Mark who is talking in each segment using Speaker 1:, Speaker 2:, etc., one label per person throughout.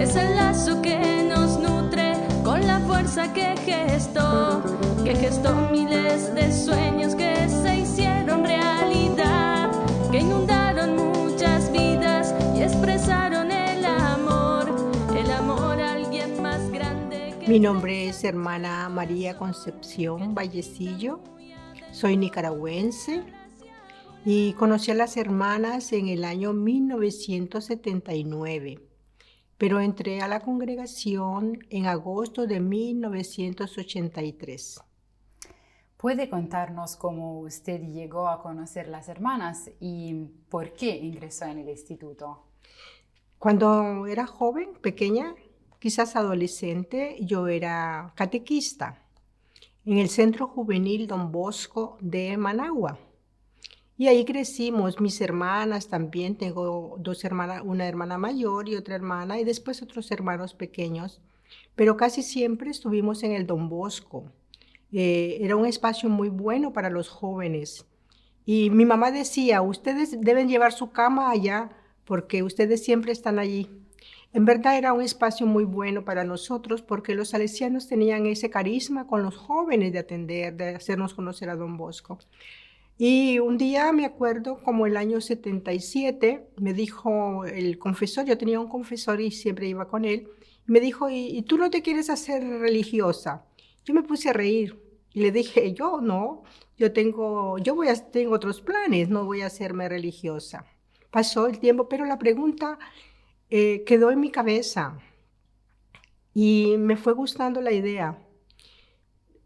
Speaker 1: es el lazo que nos nutre con la fuerza que gestó miles de sueños que se hicieron realidad, que inundaron muchas vidas y expresaron el amor a alguien más grande que...
Speaker 2: Mi nombre es hermana María Concepción Vallecillo, soy nicaragüense y conocí a las hermanas en el año 1979, pero entré a la congregación en agosto de 1983.
Speaker 3: ¿Puede contarnos cómo usted llegó a conocer las hermanas y por qué ingresó en el instituto?
Speaker 2: Cuando era joven, pequeña, quizás adolescente, yo era catequista en el Centro Juvenil Don Bosco de Managua. Y ahí crecimos, mis hermanas también, tengo dos hermanas, una hermana mayor y otra hermana, y después otros hermanos pequeños, pero casi siempre estuvimos en el Don Bosco. Era un espacio muy bueno para los jóvenes. Y mi mamá decía, ustedes deben llevar su cama allá, porque ustedes siempre están allí. En verdad era un espacio muy bueno para nosotros, porque los salesianos tenían ese carisma con los jóvenes de atender, de hacernos conocer a Don Bosco. Y un día me acuerdo, como el año 77, me dijo el confesor, yo tenía un confesor y siempre iba con él, me dijo, ¿y tú no te quieres hacer religiosa? Yo me puse a reír y le dije, yo no, tengo otros planes, no voy a hacerme religiosa. Pasó el tiempo, pero la pregunta quedó en mi cabeza y me fue gustando la idea.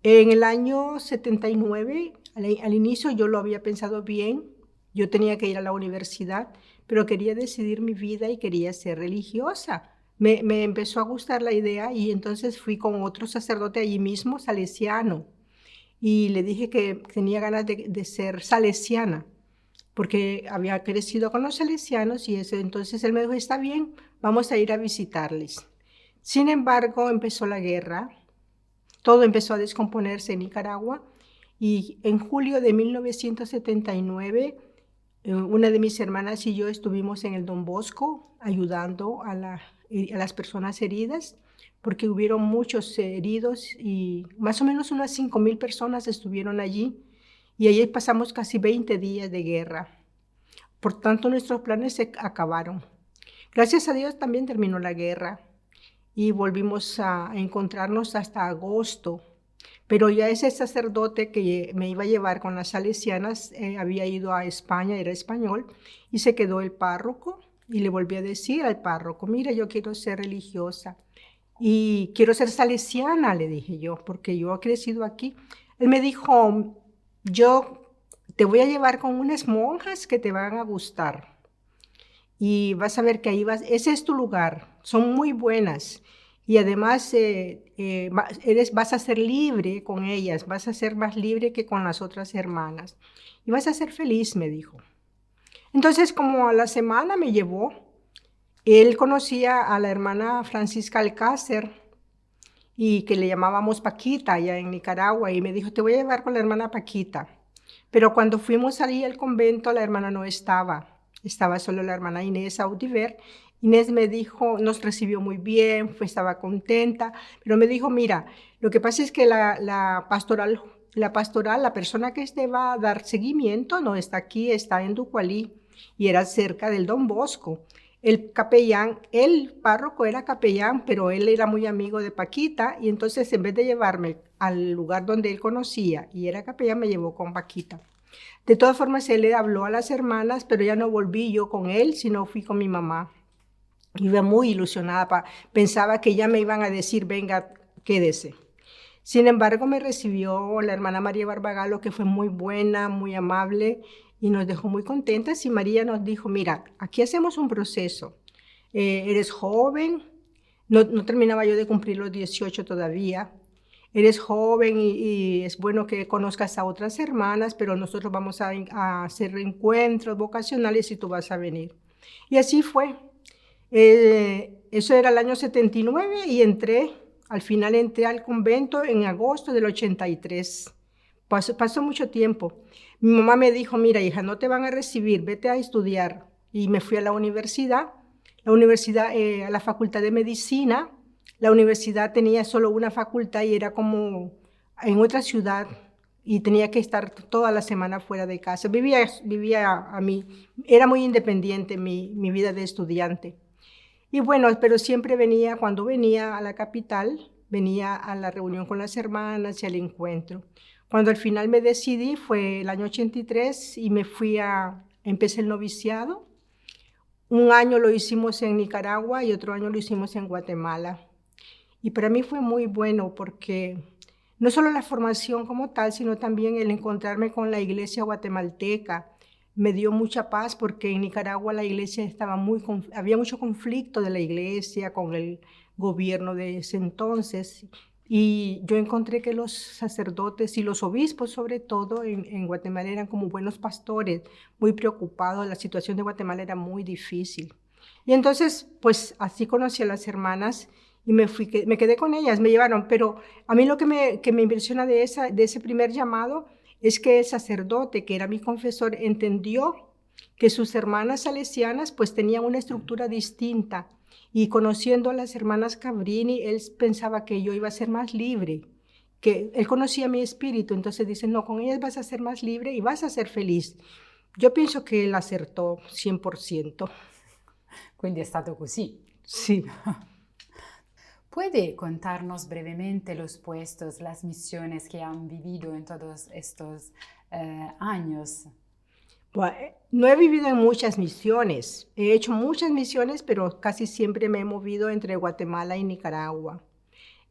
Speaker 2: En el año 79, al inicio yo lo había pensado bien, yo tenía que ir a la universidad, pero quería decidir mi vida y quería ser religiosa. Me empezó a gustar la idea y entonces fui con otro sacerdote allí mismo, salesiano, y le dije que tenía ganas de ser salesiana, porque había crecido con los salesianos y eso. Entonces él me dijo, está bien, vamos a ir a visitarles. Sin embargo, empezó la guerra, todo empezó a descomponerse en Nicaragua y en julio de 1979 una de mis hermanas y yo estuvimos en el Don Bosco ayudando a las personas heridas, porque hubieron muchos heridos y más o menos unas 5,000 personas estuvieron allí y allí pasamos casi 20 días de guerra. Por tanto, nuestros planes se acabaron. Gracias a Dios también terminó la guerra y volvimos a encontrarnos hasta agosto. Pero ya ese sacerdote que me iba a llevar con las salesianas había ido a España, era español, y se quedó el párroco y le volví a decir al párroco, mira, yo quiero ser religiosa y quiero ser salesiana, le dije yo, porque yo he crecido aquí. Él me dijo, yo te voy a llevar con unas monjas que te van a gustar y vas a ver que ahí ese es tu lugar, son muy buenas. Y además vas a ser libre con ellas, vas a ser más libre que con las otras hermanas. Y vas a ser feliz, me dijo. Entonces, como a la semana me llevó, él conocía a la hermana Francisca Alcácer, y que le llamábamos Paquita allá en Nicaragua, y me dijo, te voy a llevar con la hermana Paquita. Pero cuando fuimos allí al convento, la hermana no estaba, estaba solo la hermana Inés Autiver. Inés me dijo, nos recibió muy bien, estaba contenta, pero me dijo, mira, lo que pasa es que la pastoral, la persona que te va a dar seguimiento no está aquí, está en Ducualí, y era cerca del Don Bosco. El capellán, el párroco era capellán, pero él era muy amigo de Paquita, y entonces en vez de llevarme al lugar donde él conocía y era capellán, me llevó con Paquita. De todas formas, él le habló a las hermanas, pero ya no volví yo con él, sino fui con mi mamá. Iba muy ilusionada, pensaba que ya me iban a decir, venga, quédese. Sin embargo, me recibió la hermana María Barbagalo, que fue muy buena, muy amable, y nos dejó muy contentas. Y María nos dijo, mira, aquí hacemos un proceso. Eres joven, no terminaba yo de cumplir los 18 todavía. Eres joven y es bueno que conozcas a otras hermanas, pero nosotros vamos a hacer encuentros vocacionales y tú vas a venir. Y así fue. Eso era el año 79 y al final entré al convento en agosto del 83. Pasó mucho tiempo. Mi mamá me dijo, mira hija, no te van a recibir, vete a estudiar. Y me fui a la universidad. a la Facultad de Medicina. La universidad tenía solo una facultad y era como en otra ciudad y tenía que estar toda la semana fuera de casa. Era muy independiente mi vida de estudiante. Y bueno, pero siempre venía, cuando venía a la capital, venía a la reunión con las hermanas y al encuentro. Cuando al final me decidí, fue el año 83 y empecé el noviciado. Un año lo hicimos en Nicaragua y otro año lo hicimos en Guatemala. Y para mí fue muy bueno porque no solo la formación como tal, sino también el encontrarme con la iglesia guatemalteca. Me dio mucha paz porque en Nicaragua la iglesia había mucho conflicto de la iglesia con el gobierno de ese entonces. Y yo encontré que los sacerdotes y los obispos, sobre todo en Guatemala, eran como buenos pastores, muy preocupados. La situación de Guatemala era muy difícil. Y entonces, pues así conocí a las hermanas y me quedé con ellas, me llevaron. Pero a mí lo que me impresiona de ese primer llamado es que el sacerdote, que era mi confesor, entendió que sus hermanas salesianas pues tenían una estructura distinta. Y conociendo a las hermanas Cabrini, él pensaba que yo iba a ser más libre, que él conocía mi espíritu, entonces dice, no, con ellas vas a ser más libre y vas a ser feliz. Yo pienso que él acertó 100%.
Speaker 3: Quindi è stato così.
Speaker 2: Sí.
Speaker 3: ¿Puede contarnos brevemente los puestos, las misiones que han vivido en todos estos años?
Speaker 2: Bueno, no he vivido en muchas misiones. He hecho muchas misiones, pero casi siempre me he movido entre Guatemala y Nicaragua.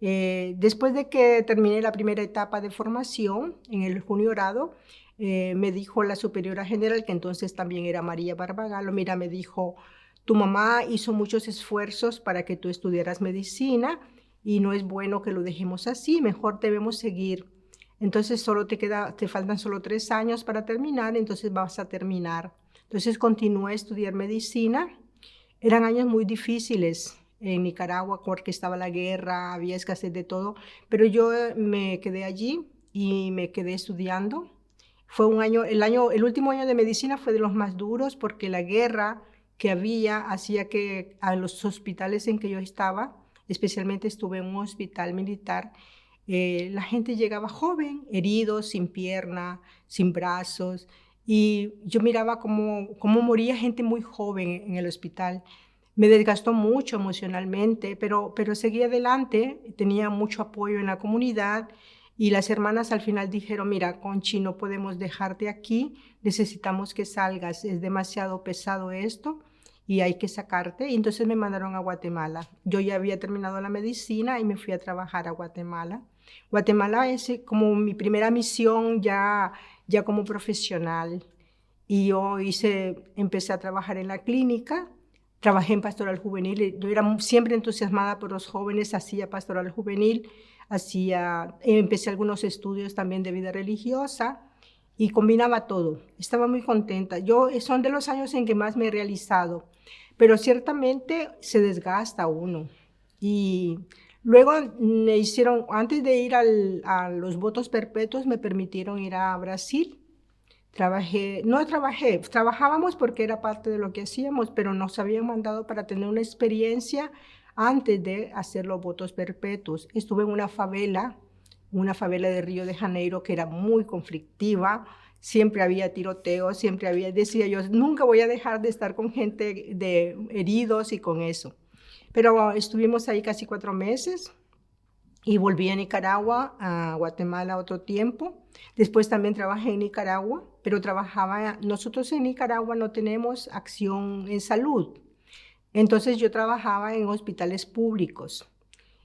Speaker 2: Después de que terminé la primera etapa de formación en el juniorado, me dijo la superiora general, que entonces también era María Barbagalo, mira, me dijo, tu mamá hizo muchos esfuerzos para que tú estudiaras medicina y no es bueno que lo dejemos así, mejor debemos seguir. Entonces te faltan solo 3 años para terminar, entonces vas a terminar. Entonces continué a estudiar medicina. Eran años muy difíciles en Nicaragua porque estaba la guerra, había escasez de todo, pero yo me quedé allí y me quedé estudiando. Fue el último año de medicina fue de los más duros porque la guerra que hacía que a los hospitales en que yo estaba, especialmente estuve en un hospital militar, la gente llegaba joven, heridos, sin pierna, sin brazos, y yo miraba cómo moría gente muy joven en el hospital. Me desgastó mucho emocionalmente, pero seguí adelante, tenía mucho apoyo en la comunidad y las hermanas al final dijeron, mira, Conchi, no podemos dejarte aquí, necesitamos que salgas, es demasiado pesado esto y hay que sacarte. Y entonces me mandaron a Guatemala. Yo ya había terminado la medicina y me fui a trabajar a Guatemala. Guatemala es como mi primera misión ya como profesional. Y yo empecé a trabajar en la clínica, trabajé en pastoral juvenil. Yo era siempre entusiasmada por los jóvenes, hacía pastoral juvenil, empecé algunos estudios también de vida religiosa y combinaba todo. Estaba muy contenta. Son de los años en que más me he realizado, pero ciertamente se desgasta uno. Y luego antes de ir a los votos perpetuos, me permitieron ir a Brasil. Trabajábamos porque era parte de lo que hacíamos, pero nos habían mandado para tener una experiencia antes de hacer los votos perpetuos. Estuve en una favela de Río de Janeiro que era muy conflictiva, siempre había tiroteos, decía yo, nunca voy a dejar de estar con gente de heridos y con eso. Pero estuvimos ahí casi 4 meses y volví a Nicaragua, a Guatemala otro tiempo. Después también trabajé en Nicaragua, pero nosotros en Nicaragua no tenemos acción en salud. Entonces yo trabajaba en hospitales públicos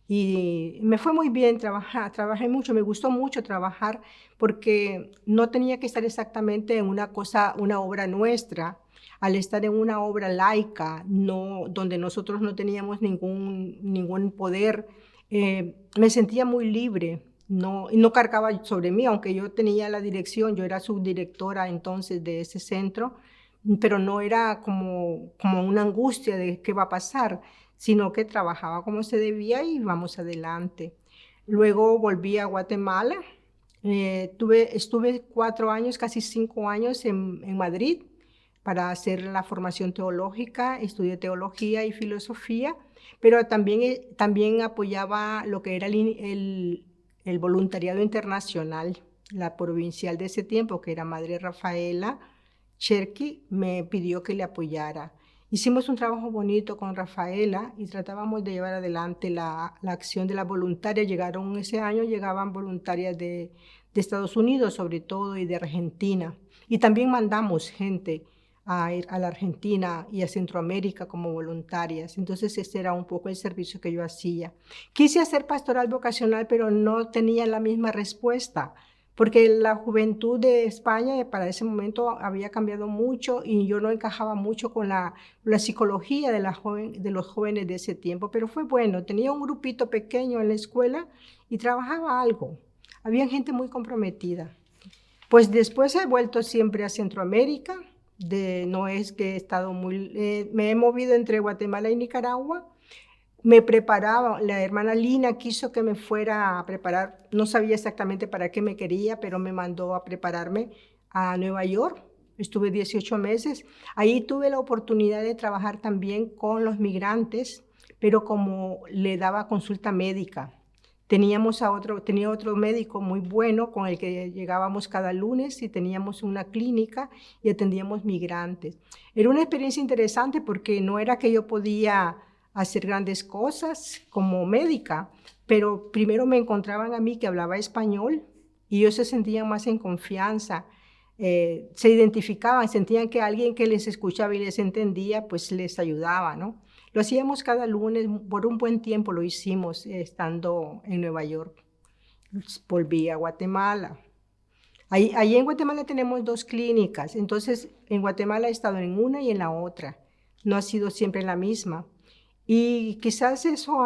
Speaker 2: y me fue muy bien trabajé mucho, me gustó mucho trabajar porque no tenía que estar exactamente en una obra nuestra. Al estar en una obra laica, donde nosotros no teníamos ningún poder, me sentía muy libre, no cargaba sobre mí, aunque yo tenía la dirección, yo era subdirectora entonces de ese centro, pero no era como una angustia de qué va a pasar, sino que trabajaba como se debía y vamos adelante. Luego volví a Guatemala, estuve 4 años, casi 5 años en Madrid, para hacer la formación teológica, estudié teología y filosofía, pero también apoyaba lo que era el voluntariado internacional. La provincial de ese tiempo, que era Madre Rafaela Cherqui, me pidió que le apoyara. Hicimos un trabajo bonito con Rafaela y tratábamos de llevar adelante la acción de las voluntarias. Ese año llegaban voluntarias de Estados Unidos sobre todo y de Argentina. Y también mandamos gente a ir a la Argentina y a Centroamérica como voluntarias. Entonces ese era un poco el servicio que yo hacía. Quise hacer pastoral vocacional, pero no tenía la misma respuesta, porque la juventud de España para ese momento había cambiado mucho y yo no encajaba mucho con la psicología de los jóvenes de ese tiempo, pero fue bueno. Tenía un grupito pequeño en la escuela y trabajaba algo. Había gente muy comprometida. Pues después he vuelto siempre a Centroamérica. No es que he estado me he movido entre Guatemala y Nicaragua. Me preparaba, la hermana Lina quiso que me fuera a preparar, no sabía exactamente para qué me quería, pero me mandó a prepararme a Nueva York. Estuve 18 meses. Ahí tuve la oportunidad de trabajar también con los migrantes, pero como le daba consulta médica. Tenía otro médico muy bueno con el que llegábamos cada lunes y teníamos una clínica y atendíamos migrantes. Era una experiencia interesante porque no era que yo podía hacer grandes cosas como médica, pero primero me encontraban a mí que hablaba español y ellos se sentían más en confianza, se identificaban, sentían que alguien que les escuchaba y les entendía, pues les ayudaba, ¿no? Lo hacíamos cada lunes, por un buen tiempo lo hicimos estando en Nueva York. Volví a Guatemala. Ahí en Guatemala tenemos 2 clínicas, entonces en Guatemala he estado en una y en la otra, no ha sido siempre en la misma. Y quizás eso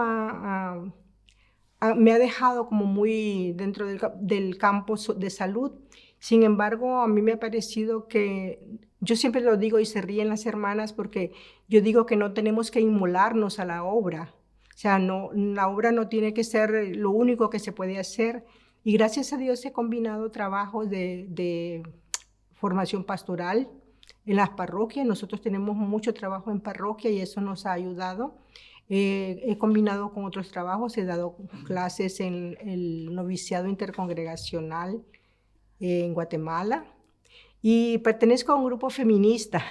Speaker 2: me ha dejado como muy dentro del campo de salud. Sin embargo, a mí me ha parecido que, yo siempre lo digo y se ríen las hermanas porque yo digo que no tenemos que inmolarnos a la obra. O sea, la obra no tiene que ser lo único que se puede hacer. Y gracias a Dios he combinado trabajos de formación pastoral en las parroquias. Nosotros tenemos mucho trabajo en parroquia y eso nos ha ayudado. He combinado con otros trabajos, he dado clases en el noviciado intercongregacional en Guatemala y pertenezco a un grupo feminista.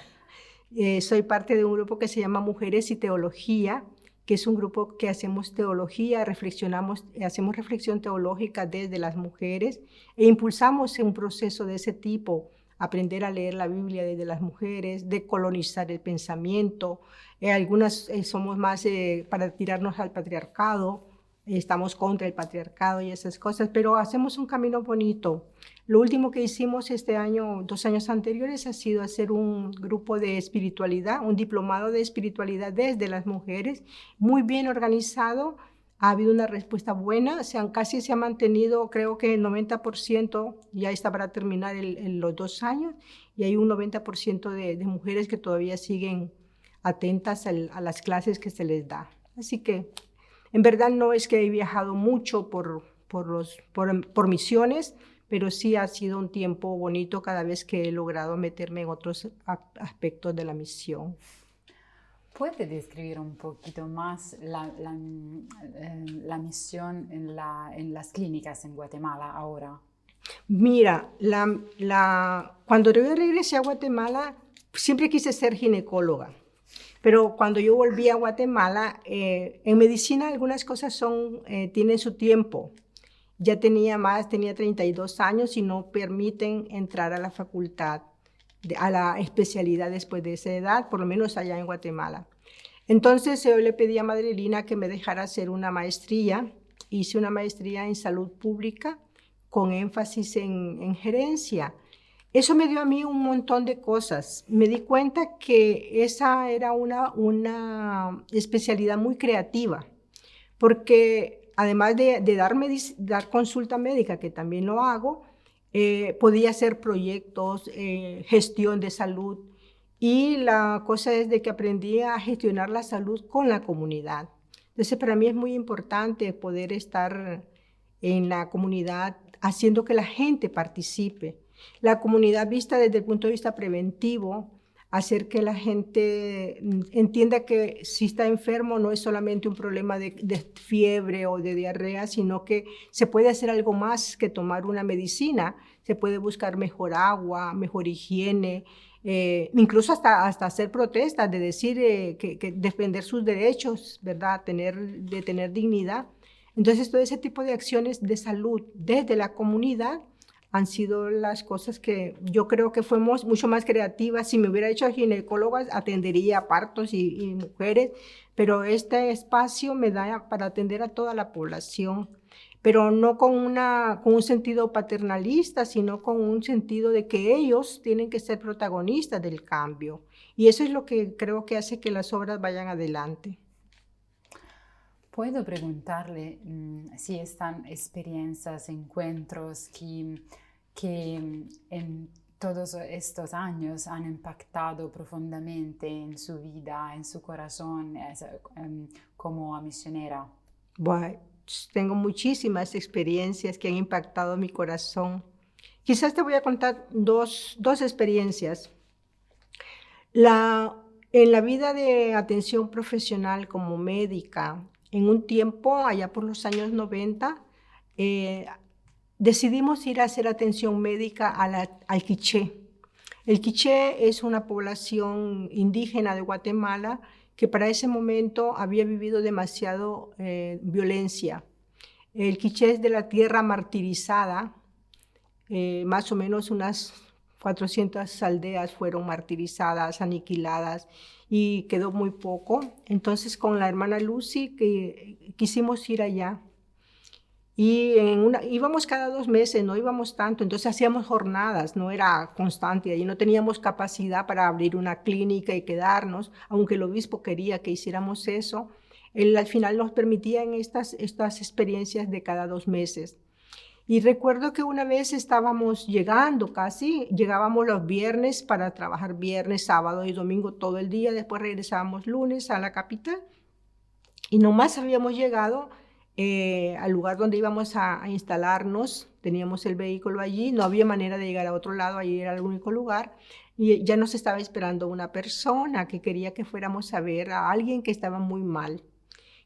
Speaker 2: Soy parte de un grupo que se llama Mujeres y Teología, que es un grupo que hacemos teología, hacemos reflexión teológica desde las mujeres e impulsamos un proceso de ese tipo, aprender a leer la Biblia desde las mujeres, decolonizar el pensamiento. Algunas somos más para tirarnos al patriarcado, estamos contra el patriarcado y esas cosas, pero hacemos un camino bonito. Lo último que hicimos este año, 2 años anteriores, ha sido hacer un grupo de espiritualidad, un diplomado de espiritualidad desde las mujeres, muy bien organizado. Ha habido una respuesta buena, casi se ha mantenido, creo que el 90%, ya está para terminar los 2 años, y hay un 90% de mujeres que todavía siguen atentas a las clases que se les da. Así que, en verdad, no es que he viajado mucho por misiones, pero sí ha sido un tiempo bonito cada vez que he logrado meterme en otros aspectos de la misión.
Speaker 3: ¿Puede describir un poquito más la misión en las clínicas en Guatemala ahora?
Speaker 2: Mira, cuando yo regresé a Guatemala, siempre quise ser ginecóloga, pero cuando yo volví a Guatemala, en medicina algunas cosas tienen su tiempo. Ya tenía 32 años y no permiten entrar a la facultad, a la especialidad después de esa edad, por lo menos allá en Guatemala. Entonces yo le pedí a Madre Lina que me dejara hacer una maestría. Hice una maestría en salud pública con énfasis en gerencia. Eso me dio a mí un montón de cosas. Me di cuenta que esa era una especialidad muy creativa, porque además de dar consulta médica, que también lo hago, podía hacer proyectos, gestión de salud, y la cosa es de que aprendí a gestionar la salud con la comunidad. Entonces, para mí es muy importante poder estar en la comunidad haciendo que la gente participe. La comunidad vista desde el punto de vista preventivo hacer que la gente entienda que si está enfermo no es solamente un problema de fiebre o de diarrea, sino que se puede hacer algo más que tomar una medicina. Se puede buscar mejor agua, mejor higiene, incluso hasta hacer protestas, de decir que defender sus derechos, ¿verdad? De tener dignidad. Entonces, todo ese tipo de acciones de salud desde la comunidad han sido las cosas que yo creo que fuimos mucho más creativas. Si me hubiera hecho ginecóloga, atendería partos y mujeres, pero este espacio me da para atender a toda la población, pero no con un sentido paternalista, sino con un sentido de que ellos tienen que ser protagonistas del cambio. Y eso es lo que creo que hace que las obras vayan adelante.
Speaker 3: ¿Puedo preguntarle si están experiencias, encuentros que en todos estos años han impactado profundamente en su vida, en su corazón, como misionera?
Speaker 2: Bueno, tengo muchísimas experiencias que han impactado mi corazón. Quizás te voy a contar dos experiencias. En la vida de atención profesional como médica, en un tiempo, allá por los años 90, decidimos ir a hacer atención médica al Quiché. El Quiché es una población indígena de Guatemala que para ese momento había vivido demasiado violencia. El Quiché es de la tierra martirizada, más o menos unas 400 aldeas fueron martirizadas, aniquiladas, y quedó muy poco. Entonces con la hermana Lucy quisimos ir allá. Y íbamos cada 2 meses, no íbamos tanto, entonces hacíamos jornadas, no era constante, y no teníamos capacidad para abrir una clínica y quedarnos, aunque el obispo quería que hiciéramos eso. Él al final nos permitía en estas experiencias de cada 2 meses. Y recuerdo que una vez llegábamos los viernes para trabajar viernes, sábado y domingo todo el día, después regresábamos lunes a la capital, y nomás habíamos llegado al lugar donde íbamos a instalarnos, teníamos el vehículo allí, no había manera de llegar a otro lado, allí era el único lugar, y ya nos estaba esperando una persona que quería que fuéramos a ver a alguien que estaba muy mal.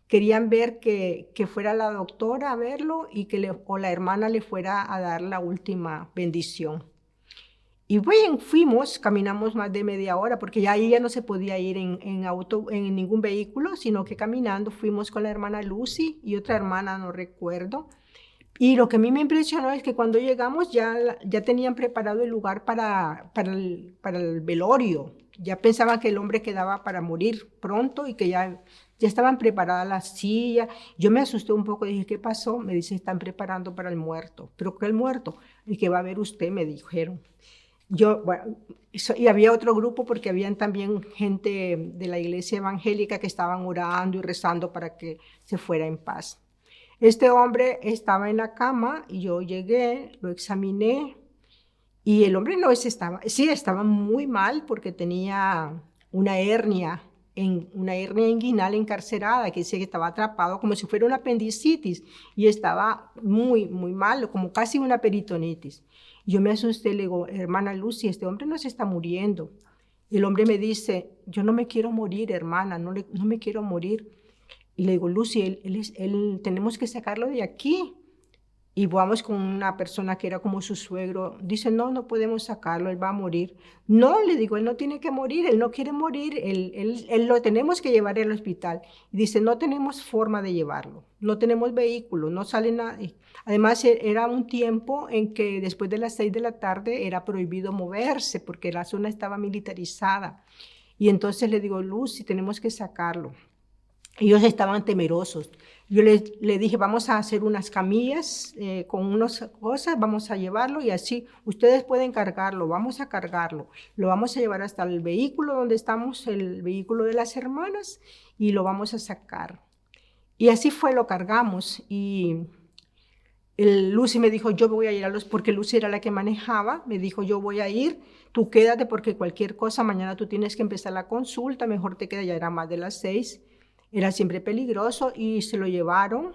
Speaker 2: Querían ver que fuera la doctora a verlo y o la hermana le fuera a dar la última bendición. Y bueno, caminamos más de media hora, porque ya ahí ya no se podía ir en auto, en ningún vehículo, sino que caminando fuimos con la hermana Lucy y otra hermana, no recuerdo. Y lo que a mí me impresionó es que cuando llegamos ya tenían preparado el lugar para el velorio. Ya pensaban que el hombre quedaba para morir pronto y que ya estaban preparadas las sillas. Yo me asusté un poco y dije, ¿qué pasó? Me dicen, están preparando para el muerto. ¿Pero qué el muerto? El que va a ver usted, me dijeron. Y había otro grupo porque habían también gente de la iglesia evangélica que estaban orando y rezando para que se fuera en paz. Este hombre estaba en la cama y yo llegué, lo examiné y el hombre estaba muy mal porque tenía una hernia inguinal encarcerada, que dice que estaba atrapado como si fuera una apendicitis y estaba muy, muy mal, como casi una peritonitis. Yo me asusté, le digo, hermana Lucy, este hombre no se está muriendo. El hombre me dice, yo no me quiero morir, hermana, no me quiero morir. Y le digo, Lucy, tenemos que sacarlo de aquí. Y vamos con una persona que era como su suegro. Dice, no podemos sacarlo, él va a morir. No, le digo, él no tiene que morir, él no quiere morir, él lo tenemos que llevar al hospital. Y dice, no tenemos forma de llevarlo, no tenemos vehículo, no sale nadie. Además, era un tiempo en que después de las 6 de la tarde era prohibido moverse porque la zona estaba militarizada. Y entonces le digo, Lucy, tenemos que sacarlo. Ellos estaban temerosos. Yo le dije, vamos a hacer unas camillas con unas cosas, vamos a llevarlo y así ustedes pueden cargarlo, vamos a cargarlo. Lo vamos a llevar hasta el vehículo donde estamos, el vehículo de las hermanas, y lo vamos a sacar. Y así fue, lo cargamos. Y Lucy me dijo, yo voy a ir porque Lucy era la que manejaba, me dijo, yo voy a ir, tú quédate porque cualquier cosa, mañana tú tienes que empezar la consulta, mejor te quedas, ya era más de las 6. Era siempre peligroso y se lo llevaron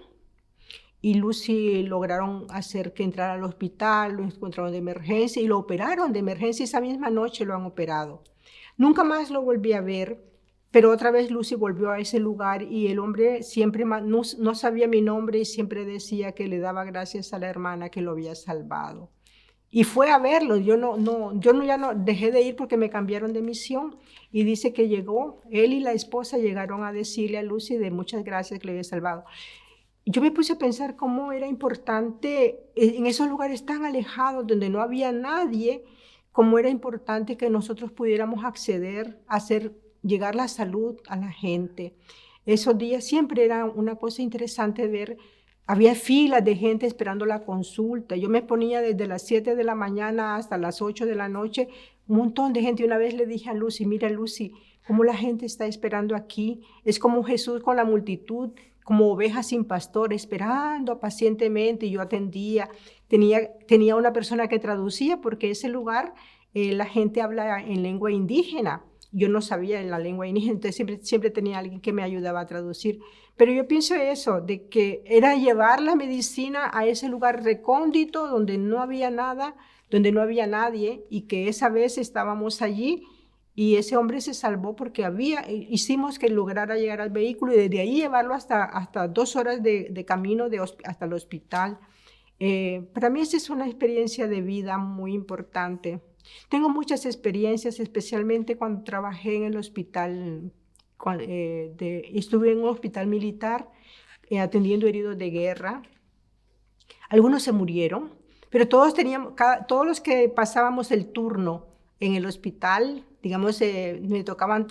Speaker 2: y Lucy lograron hacer que entrara al hospital, lo encontraron de emergencia y lo operaron de emergencia, esa misma noche lo han operado. Nunca más lo volví a ver, pero otra vez Lucy volvió a ese lugar y el hombre siempre no sabía mi nombre y siempre decía que le daba gracias a la hermana que lo había salvado. Y fue a verlo, ya no dejé de ir porque me cambiaron de misión. Y dice que llegó, él y la esposa llegaron a decirle a Lucy de muchas gracias que le había salvado. Yo me puse a pensar cómo era importante en esos lugares tan alejados donde no había nadie, cómo era importante que nosotros pudiéramos acceder a llegar la salud a la gente. Esos días siempre era una cosa interesante ver. Había filas de gente esperando la consulta. Yo me ponía desde las 7 de la mañana hasta las 8 de la noche, un montón de gente. Una vez le dije a Lucy, mira Lucy, cómo la gente está esperando aquí. Es como Jesús con la multitud, como ovejas sin pastor, esperando pacientemente. Yo atendía, tenía una persona que traducía porque ese lugar la gente habla en lengua indígena. Yo no sabía la lengua indígena, entonces siempre tenía alguien que me ayudaba a traducir. Pero yo pienso eso, de que era llevar la medicina a ese lugar recóndito donde no había nada, donde no había nadie, y que esa vez estábamos allí y ese hombre se salvó porque hicimos que lograra llegar al vehículo y desde ahí llevarlo hasta 2 horas de camino hasta el hospital. Para mí esa es una experiencia de vida muy importante. Tengo muchas experiencias, especialmente cuando trabajé en el hospital, estuve en un hospital militar atendiendo heridos de guerra. Algunos se murieron, pero todos los que pasábamos el turno en el hospital, digamos,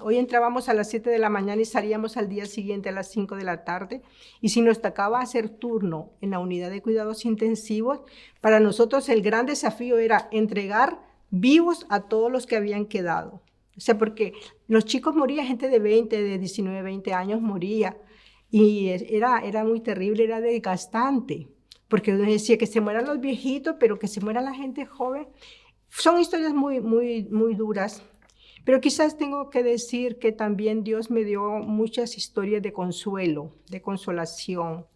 Speaker 2: hoy entrábamos a las 7 de la mañana y salíamos al día siguiente a las 5 de la tarde, y si nos tocaba hacer turno en la unidad de cuidados intensivos, para nosotros el gran desafío era entregar vivos a todos los que habían quedado. O sea, porque los chicos morían, gente de 20, de 19, 20 años moría, y era muy terrible, era desgastante, porque uno decía que se mueran los viejitos, pero que se muera la gente joven. Son historias muy, muy, muy duras, pero quizás tengo que decir que también Dios me dio muchas historias de consuelo, de consolación.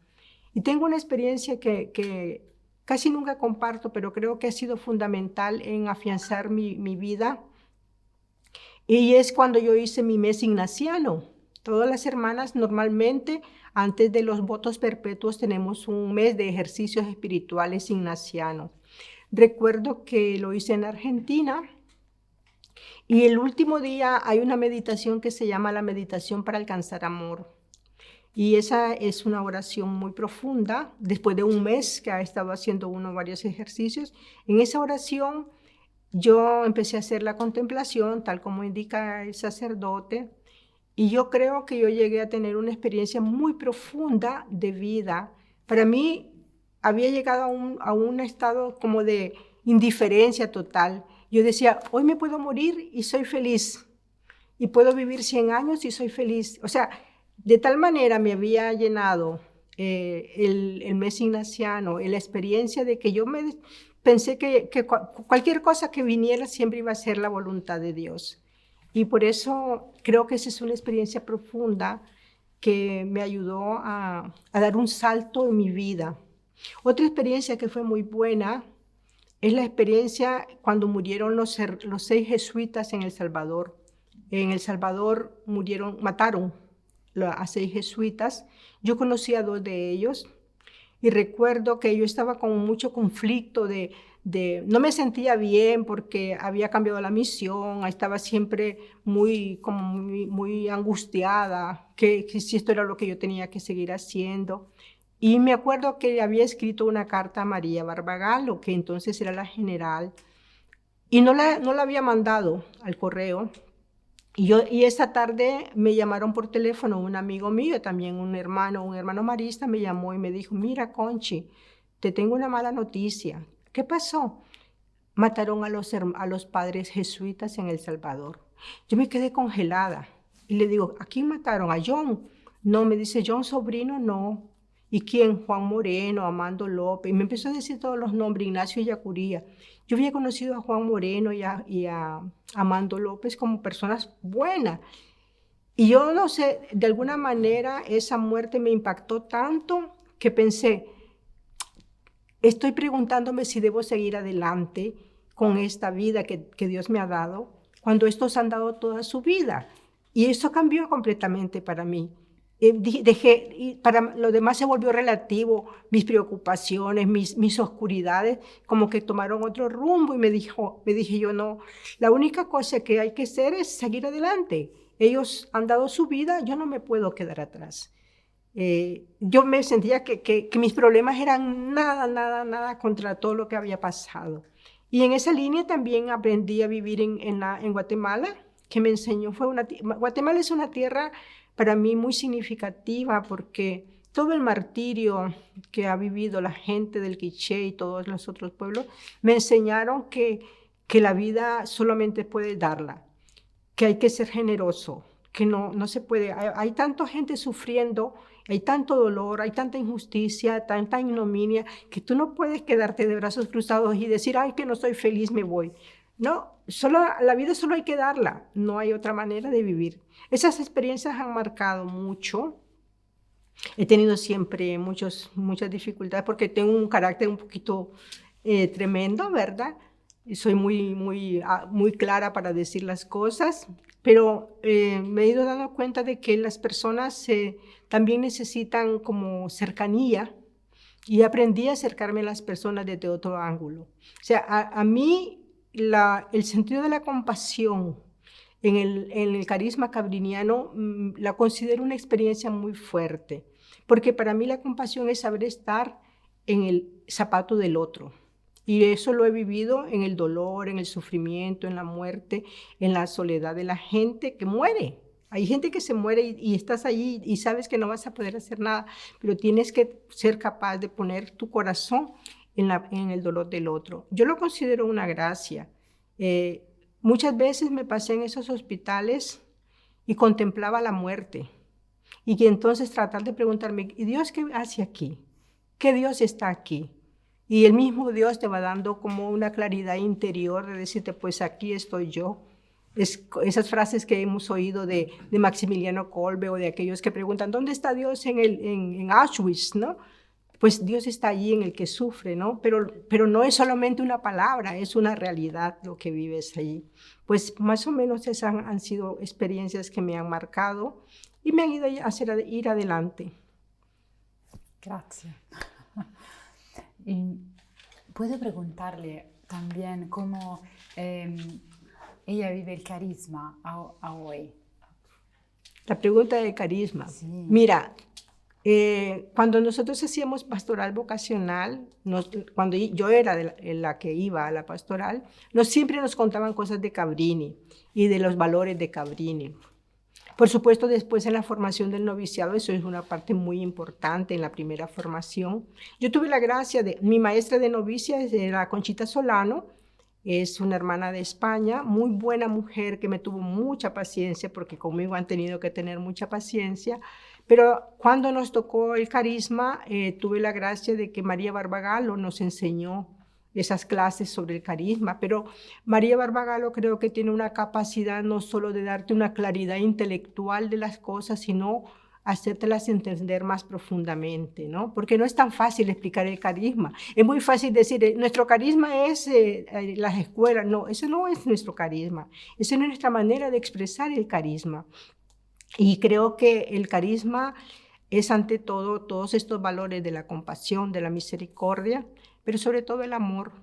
Speaker 2: Y tengo una experiencia que casi nunca comparto, pero creo que ha sido fundamental en afianzar mi vida. Y es cuando yo hice mi mes ignaciano. Todas las hermanas normalmente, antes de los votos perpetuos, tenemos un mes de ejercicios espirituales ignacianos. Recuerdo que lo hice en Argentina y el último día hay una meditación que se llama la meditación para alcanzar amor. Y esa es una oración muy profunda. Después de un mes que ha estado haciendo varios ejercicios, en esa oración yo empecé a hacer la contemplación, tal como indica el sacerdote, y yo creo que yo llegué a tener una experiencia muy profunda de vida. Para mí había llegado a un estado como de indiferencia total. Yo decía, hoy me puedo morir y soy feliz, y puedo vivir 100 años y soy feliz. O sea, de tal manera me había llenado el mes ignaciano, la experiencia de que yo pensé que cualquier cosa que viniera siempre iba a ser la voluntad de Dios. Y por eso creo que esa es una experiencia profunda que me ayudó a dar un salto en mi vida. Otra experiencia que fue muy buena es la experiencia cuando murieron los 6 jesuitas en El Salvador. En El Salvador mataron a 6 jesuitas. Yo conocí a 2 de ellos y recuerdo que yo estaba con mucho conflicto no me sentía bien porque había cambiado la misión, estaba siempre muy angustiada, que si esto era lo que yo tenía que seguir haciendo. Y me acuerdo que había escrito una carta a María Barbagallo, que entonces era la general, y no la había mandado al correo. Y esa tarde me llamaron por teléfono un amigo mío, también un hermano marista, me llamó y me dijo, mira Conchi, te tengo una mala noticia. ¿Qué pasó? Mataron a los padres jesuitas en El Salvador. Yo me quedé congelada y le digo, ¿a quién mataron? ¿A John? No, me dice, John sobrino, no. ¿Y quién? Juan Moreno, Amando López. Y me empezó a decir todos los nombres, Ignacio Yacuría. Yo había conocido a Juan Moreno y a Amando López como personas buenas. Y yo no sé, de alguna manera esa muerte me impactó tanto que pensé, estoy preguntándome si debo seguir adelante con esta vida que Dios me ha dado. cuando estos han dado toda su vida. Y eso cambió completamente para mí. Y para lo demás se volvió relativo, mis preocupaciones, mis oscuridades, como que tomaron otro rumbo y me dije yo, no, la única cosa que hay que hacer es seguir adelante. Ellos han dado su vida, yo no me puedo quedar atrás. Yo me sentía que mis problemas eran nada contra todo lo que había pasado. Y en esa línea también aprendí a vivir en Guatemala, que me enseñó, Guatemala es una tierra para mí muy significativa porque todo el martirio que ha vivido la gente del Quiché y todos los otros pueblos me enseñaron que la vida solamente puede darla, que hay que ser generoso, que no se puede, hay tanta gente sufriendo, hay tanto dolor, hay tanta injusticia, tanta ignominia, que tú no puedes quedarte de brazos cruzados y decir, ay, que no estoy feliz, me voy. No, la vida solo hay que darla, no hay otra manera de vivir. Esas experiencias han marcado mucho. He tenido siempre muchas dificultades porque tengo un carácter un poquito tremendo, ¿verdad? Soy muy clara para decir las cosas, pero me he ido dando cuenta de que las personas también necesitan como cercanía y aprendí a acercarme a las personas desde otro ángulo. O sea, a mí el sentido de la compasión en el carisma cabriniano la considero una experiencia muy fuerte, porque para mí la compasión es saber estar en el zapato del otro. Y eso lo he vivido en el dolor, en el sufrimiento, en la muerte, en la soledad de la gente que muere. Hay gente que se muere y estás allí y sabes que no vas a poder hacer nada, pero tienes que ser capaz de poner tu corazón en el dolor del otro. Yo lo considero una gracia. Muchas veces me pasé en esos hospitales y contemplaba la muerte. Y que entonces tratar de preguntarme, ¿y Dios qué hace aquí? ¿Qué Dios está aquí? Y el mismo Dios te va dando como una claridad interior de decirte, pues aquí estoy yo. Esas frases que hemos oído de Maximiliano Kolbe o de aquellos que preguntan, ¿dónde está Dios en Auschwitz? ¿No? Pues Dios está allí en el que sufre, ¿no? Pero no es solamente una palabra, es una realidad lo que vives allí. Pues más o menos esas han sido experiencias que me han marcado y me han ido a hacer ir adelante.
Speaker 3: Gracias. Y puedo preguntarle también cómo ella vive el carisma a hoy.
Speaker 2: La pregunta del carisma.
Speaker 3: Sí.
Speaker 2: Mira, cuando nosotros hacíamos pastoral vocacional, cuando yo era la que iba a la pastoral, siempre nos contaban cosas de Cabrini y de los valores de Cabrini. Por supuesto, después en la formación del noviciado, eso es una parte muy importante en la primera formación. Yo tuve la gracia mi maestra de novicia era Conchita Solano, es una hermana de España, muy buena mujer que me tuvo mucha paciencia, porque conmigo han tenido que tener mucha paciencia, pero cuando nos tocó el carisma, tuve la gracia de que María Barbagalo nos enseñó esas clases sobre el carisma, pero María Barbagalo creo que tiene una capacidad no solo de darte una claridad intelectual de las cosas, sino hacértelas entender más profundamente, ¿no? Porque no es tan fácil explicar el carisma. Es muy fácil decir, nuestro carisma es las escuelas. No, eso no es nuestro carisma. Esa es nuestra manera de expresar el carisma. Y creo que el carisma es ante todo todos estos valores de la compasión, de la misericordia, pero sobre todo el amor.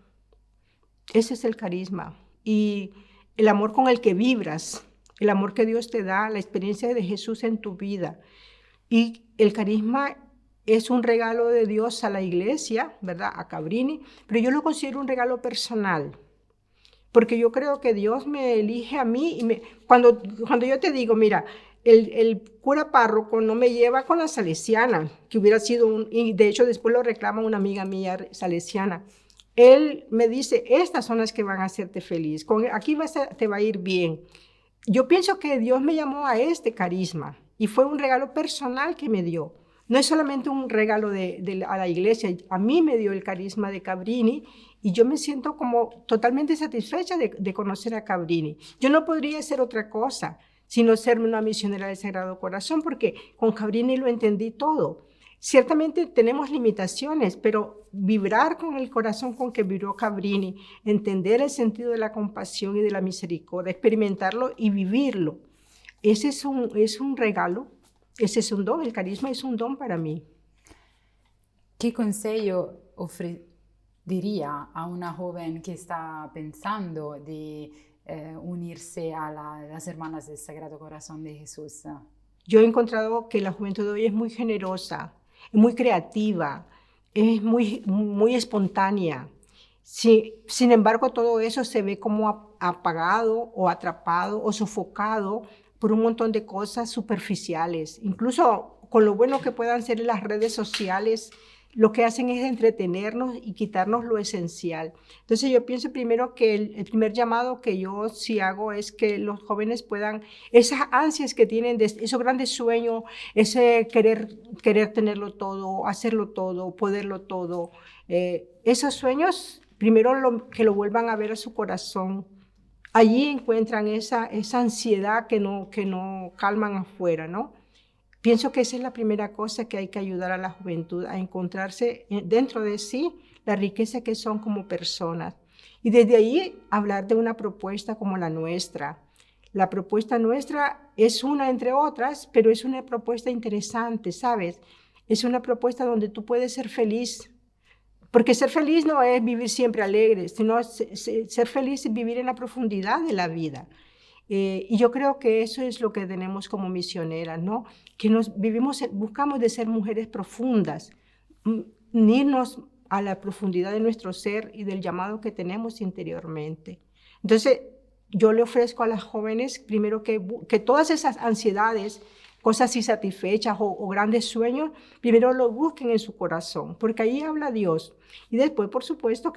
Speaker 2: Ese es el carisma. Y el amor con el que vibras, el amor que Dios te da, la experiencia de Jesús en tu vida. Y el carisma es un regalo de Dios a la iglesia, ¿verdad? A Cabrini, pero yo lo considero un regalo personal. Porque yo creo que Dios me elige a mí. Cuando yo te digo, mira, el cura párroco no me lleva con la salesiana, que hubiera sido y de hecho después lo reclama una amiga mía salesiana. Él me dice, estas son las que van a hacerte feliz, aquí te va a ir bien. Yo pienso que Dios me llamó a este carisma y fue un regalo personal que me dio. No es solamente un regalo a la iglesia, a mí me dio el carisma de Cabrini y yo me siento como totalmente satisfecha de conocer a Cabrini. Yo no podría hacer otra cosa sino serme una misionera del Sagrado Corazón, porque con Cabrini lo entendí todo. Ciertamente tenemos limitaciones, pero vibrar con el corazón con que vibró Cabrini, entender el sentido de la compasión y de la misericordia, experimentarlo y vivirlo, ese es un regalo, ese es un don, el carisma es un don para mí.
Speaker 3: ¿Qué consejo diría a una joven que está pensando de unirse a las Hermanas del Sagrado Corazón de Jesús?
Speaker 2: Yo he encontrado que la juventud de hoy es muy generosa, es muy creativa, es muy espontánea. Sin embargo, todo eso se ve como apagado o atrapado o sofocado por un montón de cosas superficiales. Incluso con lo bueno que puedan ser las redes sociales, lo que hacen es entretenernos y quitarnos lo esencial. Entonces yo pienso primero que el primer llamado que yo sí hago es que los jóvenes puedan, esas ansias que tienen, de esos grandes sueños, ese querer tenerlo todo, hacerlo todo, poderlo todo, esos sueños, primero que lo vuelvan a ver a su corazón. Allí encuentran esa ansiedad que no calman afuera, ¿no? Pienso que esa es la primera cosa que hay que ayudar a la juventud, a encontrarse dentro de sí la riqueza que son como personas. Y desde ahí hablar de una propuesta como la nuestra. La propuesta nuestra es una entre otras, pero es una propuesta interesante, ¿sabes? Es una propuesta donde tú puedes ser feliz. Porque ser feliz no es vivir siempre alegre, sino ser feliz es vivir en la profundidad de la vida. Y yo creo que eso es lo que tenemos como misioneras, ¿no? Que buscamos de ser mujeres profundas, irnos a la profundidad de nuestro ser y del llamado que tenemos interiormente. Entonces, yo le ofrezco a las jóvenes, primero que todas esas ansiedades, cosas insatisfechas o grandes sueños, primero lo busquen en su corazón, porque ahí habla Dios. Y después, por supuesto,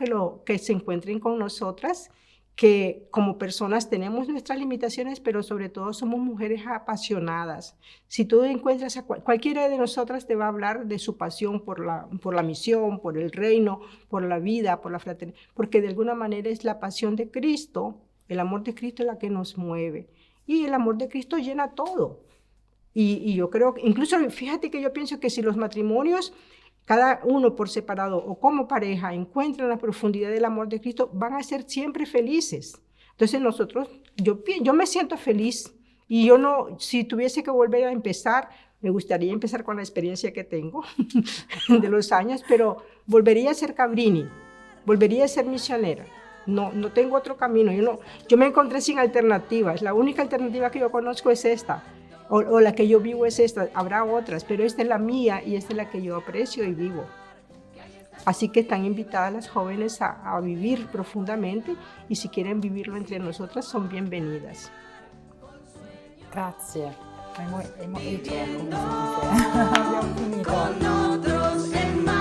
Speaker 2: que se encuentren con nosotras, que como personas tenemos nuestras limitaciones, pero sobre todo somos mujeres apasionadas. Si tú encuentras a cualquiera de nosotras te va a hablar de su pasión por la misión, por el reino, por la vida, por la fraternidad, porque de alguna manera es la pasión de Cristo, el amor de Cristo es la que nos mueve. Y el amor de Cristo llena todo. Y yo creo, incluso fíjate que yo pienso que si los matrimonios, cada uno por separado o como pareja, encuentran la profundidad del amor de Cristo, van a ser siempre felices. Entonces yo me siento feliz y yo no, si tuviese que volver a empezar, me gustaría empezar con la experiencia que tengo de los años, pero volvería a ser Cabrini, volvería a ser misionera. No tengo otro camino. Yo me encontré sin alternativas. La única alternativa que yo conozco es esta. O la que yo vivo es esta, habrá otras, pero esta es la mía y esta es la que yo aprecio y vivo. Así que están invitadas las jóvenes a vivir profundamente y si quieren vivirlo entre nosotras son bienvenidas.
Speaker 3: Grazie, hemos hecho como se dice. Abbiamo finito.